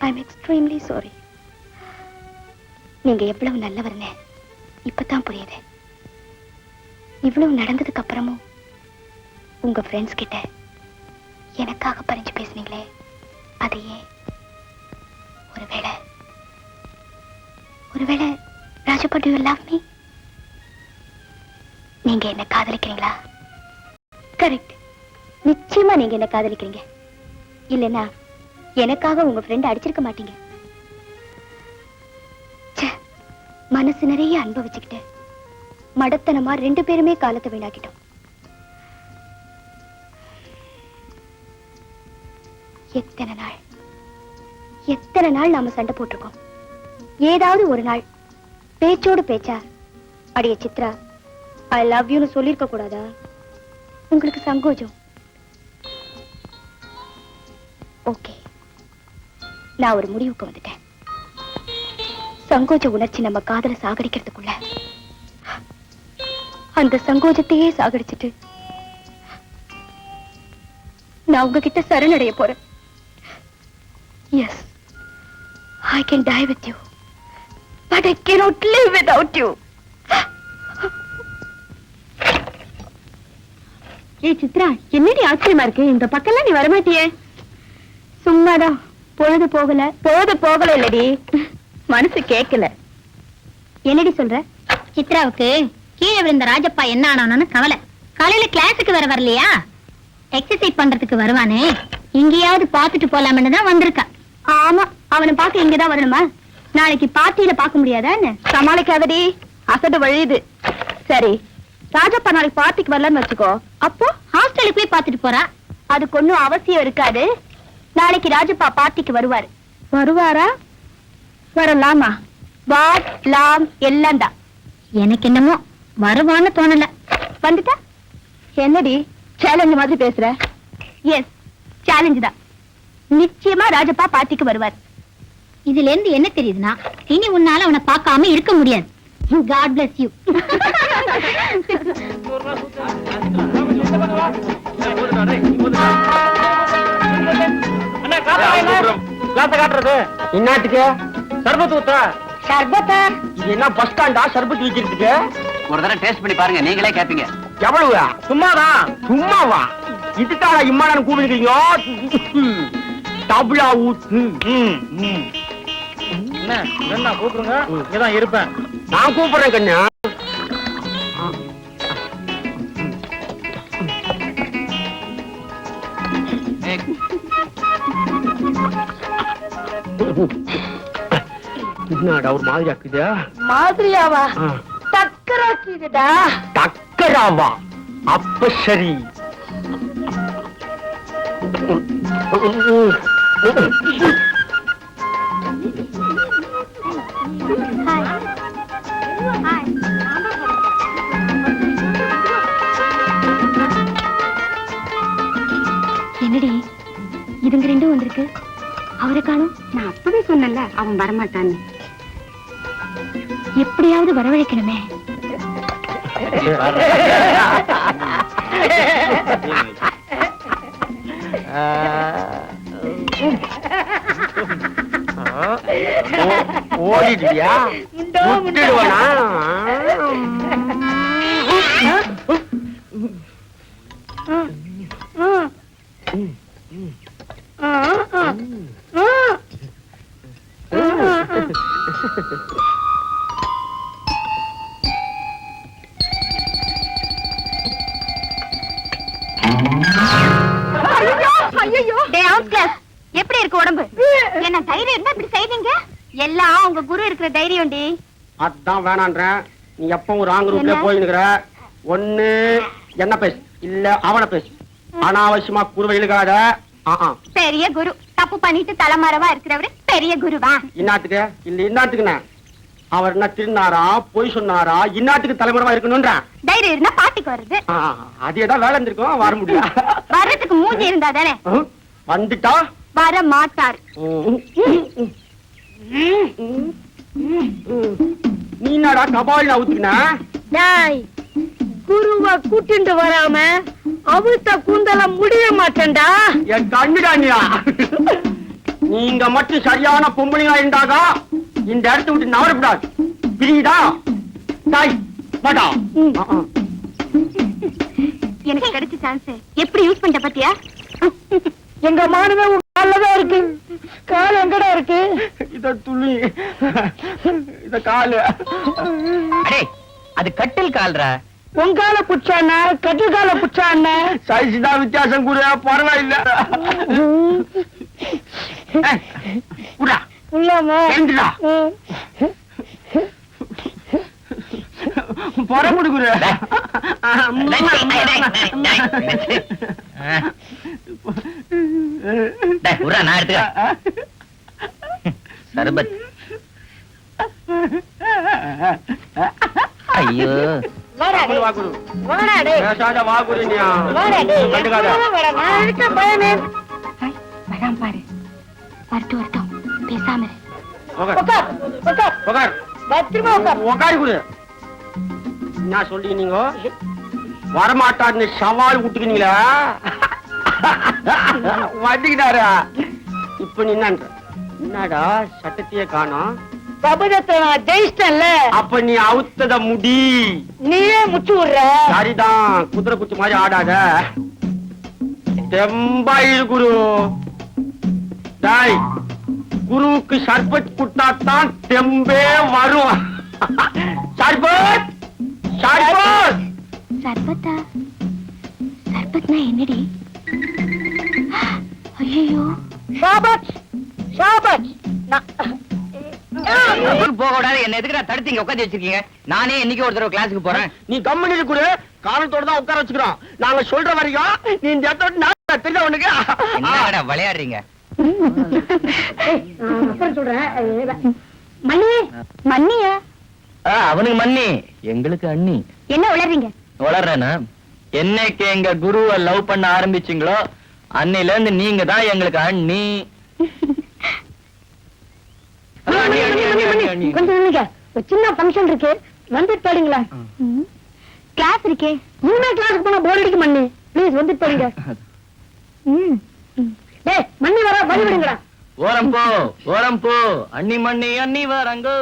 I'm extremely sorry. நீங்க எவ்வளவு நல்லவர்னு இப்பதான் புரியுது. இவ்வளவு நடந்ததுக்கு அப்புறமும் உங்க ஃப்ரெண்ட்ஸ் கிட்ட எனக்காக பரிஞ்சு பேசுனீங்களே, அது ஏன்? ஒருவேளை Rajappa, do you love me? நீங்க என்ன காதலிக்கிறீங்களா? கரெக்ட், நிச்சயமா நீங்க என்ன காதலிக்கிறீங்க. இல்லைன்னா எனக்காக உங்க ஃப்ரெண்ட் அடிச்சிருக்க மாட்டீங்க. மனசு நிறைய அனுபவிச்சுக்கிட்டு மடத்தனமா 2 பேருமே காலத்தை வீணாக்கிட்டோம். எத்தனை நாள் நாம சண்டை போட்டிருக்கோம். ஏதாவது ஒரு நாள் பேச்சோடு பேச்சா, அடிய சித்ரா ஐ லவ் யூன்னு சொல்லிருக்க கூடாதா? உங்களுக்கு சங்கோஜம். ஓகே, நான் ஒரு முடிவுக்கு வந்துட்டேன். சங்கோஜ உணர்ச்சி நம்ம காதலை சாகடிக்கிறதுக்குள்ள அந்த சங்கோஜத்தையே சாகடிச்சிட்டு நான் உங்ககிட்ட சரணடைய போறேன். Yes, I can die with you, but I cannot live without you. ஏய் சித்ரா, என்னடி ஆச்சரியமா இருக்கு, இந்த பக்கம்லாம் நீ வரமாட்டியே? சும்மாதான், பொழுது போகல இல்லடி, மனசு கேட்கல. என்னடி சொல்ற? சித்ராவுக்கு கீழே விழுந்த ராஜப்பா என்ன ஆனானு கவலை. காலையில கிளாஸுக்கு வர வரலையா? எக்ஸசைஸ் பண்றதுக்கு வருவானே, இங்கேயாவது பாத்துட்டு போலாம்னு தான் வந்திருக்கா. ஆமா, அவனை பார்க்க இங்கதான் வரணுமா? நாளைக்கு பார்ட்டியில பார்க்க முடியாதா என்ன? சமாளிக்காதடி, அசடு வழியுது. சரி, ராஜப்பா நாளைக்கு பார்ட்டிக்கு வரலன்னு வச்சுக்கோ, அப்போ ஹாஸ்டலுக்கு போய் பாத்துட்டு போறா. அதுக்கு ஒன்னும் அவசியம் இருக்காது. நாளைக்கு ராஜப்பா பார்ட்டிக்கு வருவாரு. வருவாரா? வரலாமா? வாலாம் எல்லாம் தான். எனக்கு என்னமோ வருவான்னு தோணல. வந்துட்டா என்னடி சேலஞ்ச் மாதிரி பேசுற? எஸ், சேலஞ்ச் தான். நிச்சயமா ராஜப்பா பார்ட்டிக்கு வருவார். இதுல இருந்து என்ன தெரியுதுன்னா, இனி உன்னால அவனை பார்க்காம இருக்க முடியாது. God bless you. என்னத்துக்கு சர்பத் ஊத்தா? சர்பத்தா? இது என்ன பஸ் ஸ்டாண்டா சர்பத் விக்கிறதுக்கு? ஒரு தடவை டேஸ்ட் பண்ணி பாருங்க, நீங்களே கேப்பீங்க. எவ்வளவு? சும்மாதான். சும்மாவா? இதுக்காக இம்மாடான்னு கூப்பிடுறீங்க? டபுளா ஊத்து. என்ன கூப்பிடுங்க, இங்கதான் இருப்பேன். நான் கூப்பிடுறேன் கண்ணா. என்னடா ஒரு மாதிரி ஆக்குதா? மாதிரியாவா? டக்கராக்கிடுடா. டக்கராவா? அப்ப சரி. என்னடி இதுங்க ரெண்டும் வந்திருக்கு, அவரை காணும்? நான் அப்பவே சொன்னல அவன் வரமாட்டான்னு. எப்படியாவது வரவழைக்கணுமே. ஓடிடுவியா? முட்டிடுவானா? எப்படி இருக்கு உடம்பு? என்ன தைரியம் என்ன இப்படி செய்வீங்க? எல்லாம் உங்க குரு இருக்கிற தைரியம். அதான் வேணான்றேன். நீ எப்பவும் ராங் ரூட்ல போயினுக்கிற. ஒண்ணு என்ன பேசு, இல்ல அவனை பேசு. அனாவசியமா குருவை இழுக்காத. பெரிய குரு தப்பு பண்ணிட்டு தலைமறைவா இருக்கிறவரு பெரிய குருவா? இன்னாத்துக்கு இல்ல இன்னாத்துக்குண்ணே. அவர் என்ன திருநாரா, பொய் சொன்னாரா, இன்னாத்துக்கு தலைமறைவா இருக்கணும்ன்ற தைரியம் இருந்தா பாட்டிக்கு வருது. அதேதான் வேலை இருந்திருக்கும், வர முடியும். வர்றதுக்கு மூஞ்சி இருந்தா தானே. வந்துட்டா வர மாட்டார். நீ என்னடா கபால் அவுத்துக்கினா? குருவ கூட்டிட்டு வராம அவுத்த கூந்தல முடிய மாட்டேன்டா. என் கண்ணுடா நீ நீங்க மட்டும் சரியான பொம்பளைங்களா இருந்தாக இந்த இடத்த விட்டு நவரப்படாது. பிரியுதா? தாய் மாட்டா. எனக்கு கிடைச்ச சான்ஸ் எப்படி யூஸ் பண்ணிட்ட பாத்தியா? எங்க மானமே உங்க கால்லதான் இருக்கு. கால் எங்கடா இருக்கு? இத துளி, இத காலு. அடே அது கட்டில் கால்ரா. உங்கால புச்சான கட்டில் கால புச்சான சைஸ் தான் வித்தியாசம் கூட பரவாயில்ல. உடா உள்ளாமா ஏந்துடா. பொற கொடுக்குற. நான் எடுத்துக்கிறேன். சர்பத். ஐயோ வாகுரு பேசாத வாகுருனியா. கண்டுக்காத. வரான் பாரு. வரட்டும் வரட்டும், பேசாம இரு. உக்கார். உக்கார். உக்காரி குடு. என்ன சொல்லி நீங்க வரமாட்டான்னு சவால் விட்டுக்கினீங்களா? வட்டிக்கிட்டாரா? இப்ப நீ என்னடா சட்டத்தையே காணோம்? சபதத்தை நான் ஜெயிச்சிட்டேன்ல. அப்ப நீ அவுத்தத முடி. நீயே முச்சு விடுற. சரிதான், குதிரை குத்து மாதிரி ஆடாத. தெம்பா இரு குரு. டாய், குருவுக்கு சர்பத் குட்டாத்தான் தெம்பே வரும். சர்பத் சர்பத். சர்பத்தா? சர்பத்னா என்னடி? ஐயோ, ஷாபத் ஷாபத். போக கூடாது. என்ன எதுக்கு தடுத்தீங்க உட்காந்து வச்சிருக்கீங்க? நானே இன்னைக்கு ஒரு தடவை கிளாஸுக்கு போறேன். நீ கம்மனி குரு. காலத்தோட தான் உட்கார வச்சுக்கிறோம். நாங்க சொல்ற வரைக்கும் நீ இந்த இடத்தோட நான் தெரிஞ்ச உனக்கு என்னடா விளையாடுறீங்க? அப்புறம் சொல்றேன். மணி மண்ணியா? அவனுக்கு மண்ணி, எங்களுக்கு அண்ணி. என்ன உளறீங்க? வளர்றேனா? என்னைக்கு எங்க குருவை லவ் பண்ண ஆரம்பிச்சீங்களோ அன்னையில இருந்து நீங்க தான் எங்களுக்கு அண்ணி. கொஞ்சம் நில்லுங்க. ஒரு சின்ன ஃபங்க்ஷன் இருக்கு, வந்து போடுங்களா? கிளாஸ் இருக்கே. இனிமே கிளாஸுக்கு போனா போர் அடிக்க மண்ணி. ப்ளீஸ் வந்து போடுங்க. டேய் மண்ணி வர வழி விடுங்கடா. ஓரம் போ ஓரம் போ. அண்ணி மண்ணி அண்ணி வரங்கோ.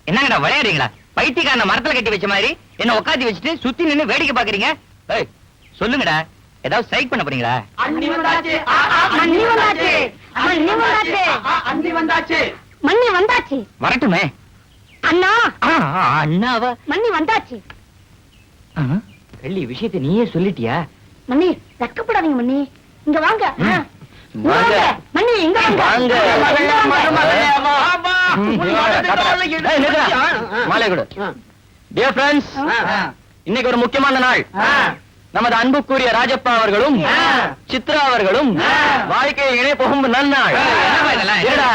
என்னங்கடா விளையாடுறீங்களா? பைத்தியக்காரன மரத்துல கட்டி வச்ச மாதிரி என்ன உட்காந்து வச்சுட்டு சுத்தி நின்னு வேடிக்கை பாக்குறீங்க. ஏய் சொல்லுங்கடா, ஏதாவது சைட் பண்ண போறீங்களா? அண்ணி வந்தாச்சு. மண்ணி வந்தாச்சு. மண்ணி வந்தாச்சு. அண்ணி வந்தாச்சு. மண்ணி வந்தாச்சு. வரட்டுமே. அண்ணா அண்ணாவா? மண்ணி வந்தாச்சு. வெள்ளி விஷயத்தை நீயே சொல்லிட்டியா? மண்ணி வெட்கப்படாதீங்க மண்ணி. இங்க வாங்க. இங்க வாங்க. வாங்க. மண்ணி இங்க வாங்க. வாங்க. மாலை கொடு. Dear friends, இன்னைக்கு ஒரு முக்கியமான நாள். நமது அன்புக்குரிய ராஜப்பா அவர்களும் சித்ரா அவர்களும் வாழ்க்கையை இணை போகும் நன்னாள். என்னடா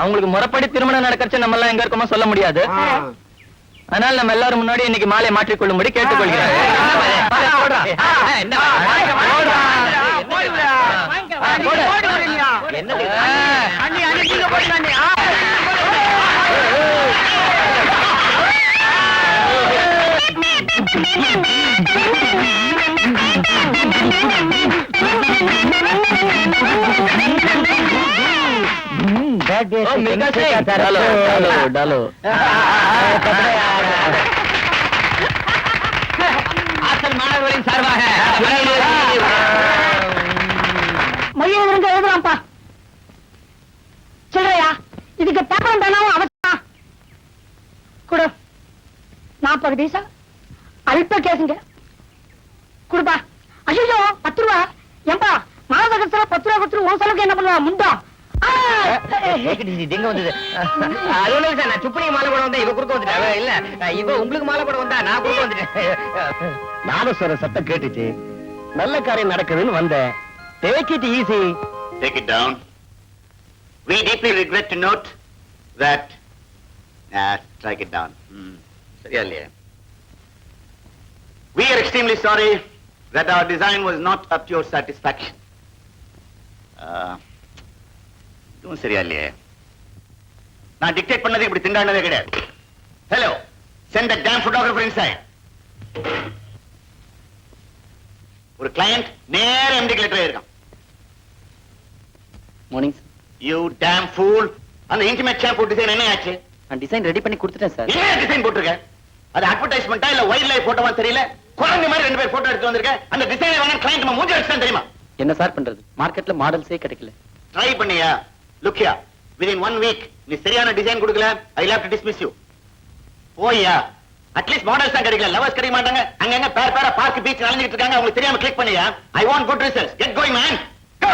அவங்களுக்கு முறைப்படி திருமணம் நடக்கறச்சு நம்ம எல்லாம் எங்க இருக்கோமோ சொல்ல முடியாது. அதனால நம்ம எல்லாரும் முன்னாடி இன்னைக்கு மாலை மாற்றிக்கொள்ளும்படி கேட்டுக்கொள்கிறேன். ஆசல் மாணவர்களின் சார்பாக மொழியை எழுதுறான்ப்பா. சொல்றியா? இதுக்கு பேப்பர் தானாவும் அவசியம். கொடு. 40 பைசா அல்ப கேசுங்க. கொடுப்பா. ஐயோ 10 ரூபா. ஏன்பா மாதகத்துல 10 ரூபா கொடுத்து உன் செலவுக்கு என்ன பண்ணுவா முண்டா? எங்க வந்தது? அது ஒண்ணு சார், நான் சுப்பனிக்கு மாலை போட வந்தேன், இவ குறுக்க வந்துட்டேன். இல்ல இவ உங்களுக்கு மாலை போட வந்தா, நான் குறுக்க வந்துட்டேன். நானும் சொல்ற சத்தம் கேட்டுச்சு, நல்ல காரியம் நடக்குதுன்னு வந்தேன். Take it easy. Take it down. We deeply regret to note that... strike it down. Really. We are extremely sorry that our design was not up to your satisfaction. இதுவும் சரியா இல்லையே. நான் டிக்டேட் பண்ணது இப்படி திண்டாண்டதே கிடையாது. Hello, send that damn photographer inside. ஒரு client நேர empty letter இருக்கான். மார்னிங். You damn fool. அந்த இன்டிமேட் ஷாம்பு டிசைன் என்ன ஆச்சு? நான் டிசைன் ரெடி பண்ணி கொடுத்துட்டேன் சார். என்ன டிசைன் போட்டுருக்க? அது அட்வர்டைஸ்மெண்டா இல்ல வைல்ட் லைஃப் போட்டோவா தெரியல. குழந்தை மாதிரி 2 பேர் போட்டோ எடுத்து வந்திருக்க. அந்த டிசைனை வேணா கிளையன்ட் மூஞ்சி அடிச்சான் தெரியுமா? என்ன சார் பண்றது? மார்க்கெட்ல மாடல்ஸே கிடைக்கல. ட்ரை பண்ணியா? Look here. Within 1 week நீ சரியான டிசைன் கொடுக்கல, I will have to dismiss you. போய்யா. அட்லீஸ்ட் மாடல்ஸ் தான் கிடைக்கல, லவர்ஸ் கிடைக்க மாட்டாங்க. அங்கங்க பேரா பார்க் பீச் நடந்துட்டு இருக்காங்க. உங்களுக்கு தெரியாம கிளிக் பண்ணியா? I want good results. Get going man. Go.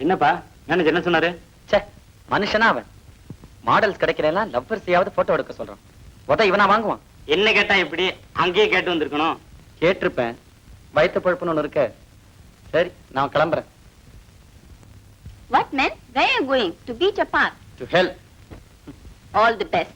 என்னப்பா மேனேஜர் என்ன சொன்னாரு? ச்சே, மனுஷனா அவன். மாடல்ஸ் கிடைக்கலன்னா லவ்வர்ஸையாவது போட்டோ எடுக்க சொல்றான். இவனா வாங்குவான். என்ன கேட்டா இப்படி அங்கேயே கேட்டு வந்திருக்கணும். கேட்டிருப்பேன். வயிற்று பழுப்புன்னு ஒண்ணு இருக்கு. சரி, நான் கிளம்புறேன். What man? Where are you going? To beach or park? To hell. All the best.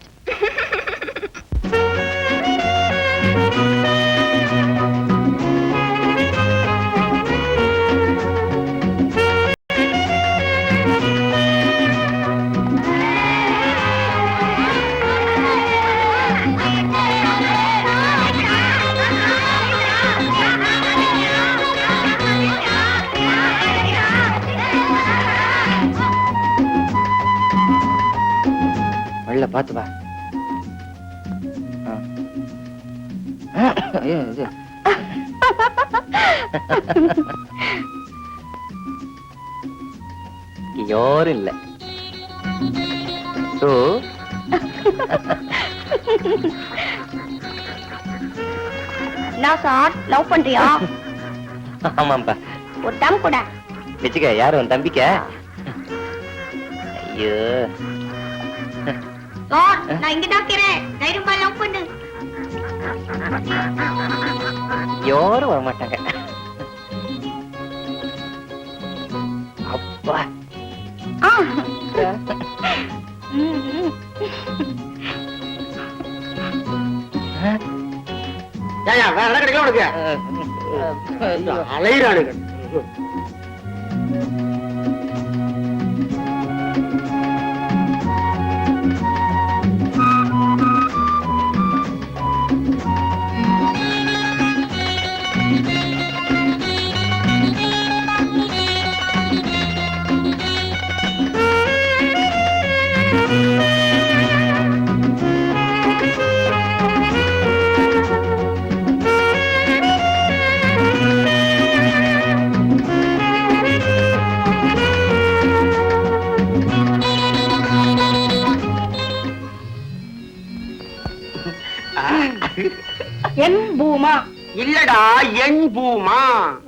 வழியில பாத்து வா. யாரும் இல்ல. So நான் சார் லவ் பண்றியா? ஆமாம்பா. ஒரு டம் கூட. வச்சுக்க. யாரு உன் தம்பிக்க? ஐயோ, சார் நான் இங்க தான் இருக்கேன். தைரியமா லவ் பண்ணு. யாரும் வர மாட்டாங்க. அப்பா. ஏயா வேற இடம் கிடைக்கல உனக்கு? அலையிறானுங்க. என் பூமா இல்லடா என் பூமா.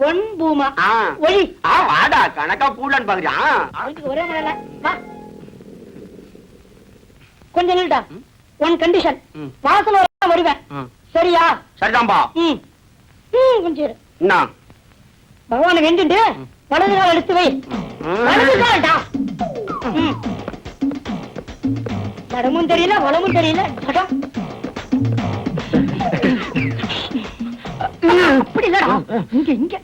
ஒன் பூமா. ஆ. ஒளி. வாடா கணக்கா பூலன்னு பாக்குறியா? அவனுக்கு ஒரே மழை. வா கொஞ்சம் நில்டா. One condition. வாசல் வர வருவேன். சரியா? சரிதான்பா. கொஞ்சம் இரு. என்ன பகவானை வேண்டிட்டு வலது கால் எடுத்து வை. வலது கால்டா. இடமும் தெரியல வளமும் தெரியல. கடம் அப்படி இல்லடா. இங்க இங்க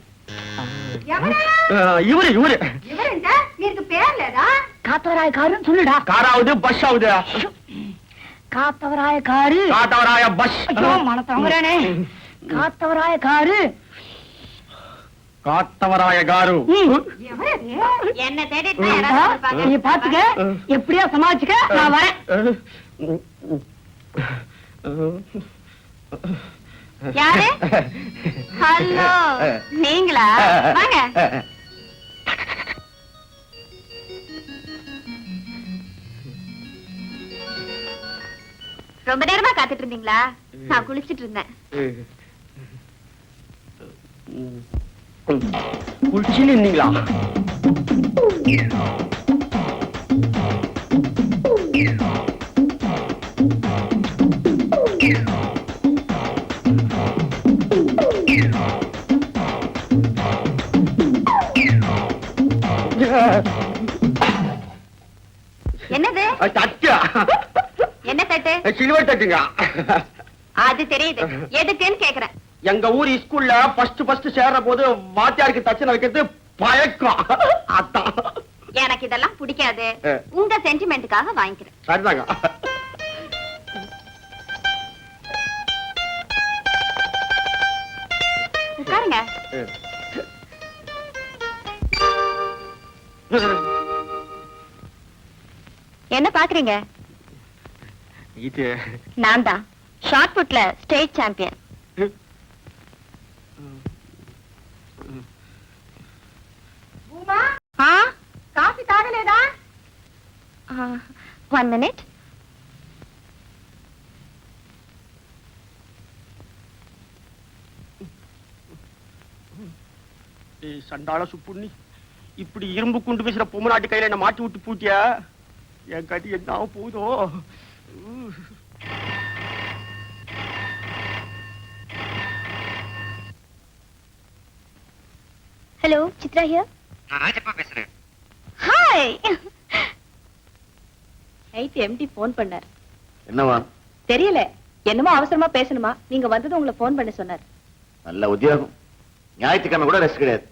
இவரு இவரு நீருக்கு பேர்லடா. காத்தவராய காருன்னு சொல்லுடா. காராவது பஸ் ஆகுது. காத்தவராய காரு. காத்தவராய பஸ். ஐயோ மனத்தவங்கிறானே. காத்தவராய காரு. காத்தவராய காரு. என்ன தேடிட்டு யாராவது இருப்பாங்க. நீ பாத்துக்க. எப்படியா சமாளிச்சுக்க. நான் வரேன். யாரு? ஹலோ, நீங்களா? வாங்க. ரொம்ப நேரமா காத்துட்டு இருந்தீங்களா? நான் குளிச்சிட்டு இருந்தேன். குளிச்சுன்னு இருந்தீங்களா? என்னது? தட்டு. என்ன தட்டு? சிலுவர் தட்டுங்க. அது தெரியுது. எதுக்குன்னு கேக்குறேன். எங்க ஊர் ஸ்கூல்ல ஃபர்ஸ்ட் சேர்ற போது வாத்தியாருக்கு தட்சணை வைக்கிறது பழக்கம். அதான் எனக்கு இதெல்லாம் பிடிக்காது. உங்க சென்டிமெண்ட்டுக்காக வாங்கிக்கிறேன். சரிதாங்க. என்ன பாக்குறீங்க? இது நான் தான் ஷார்ட் புட்ல ஸ்டேட் சாம்பியன். காஃபி தாகலேதா? 1 minute. சண்டாள சுப்புண்ணி, இப்படி இரும்பு குண்டு பேசுற பொம்மநாட்டு கையில என்ன மாட்டி விட்டு பூட்டியா? என் கதி என்ன ஆக போகுதோ? Hello, Chitra here. நான் ராஜப்பா பேசுறேன். ஹாய். நைட் எம்டி போன் பண்ணார். என்னவா? தெரியல, என்னமோ அவசரமா பேசணுமா, நீங்க வந்தது உங்களை போன் பண்ண சொன்னார். நல்ல உத்தியோகம். ஞாயிற்றுக்கிழமை கூட ரெஸ்ட் கிடையாது.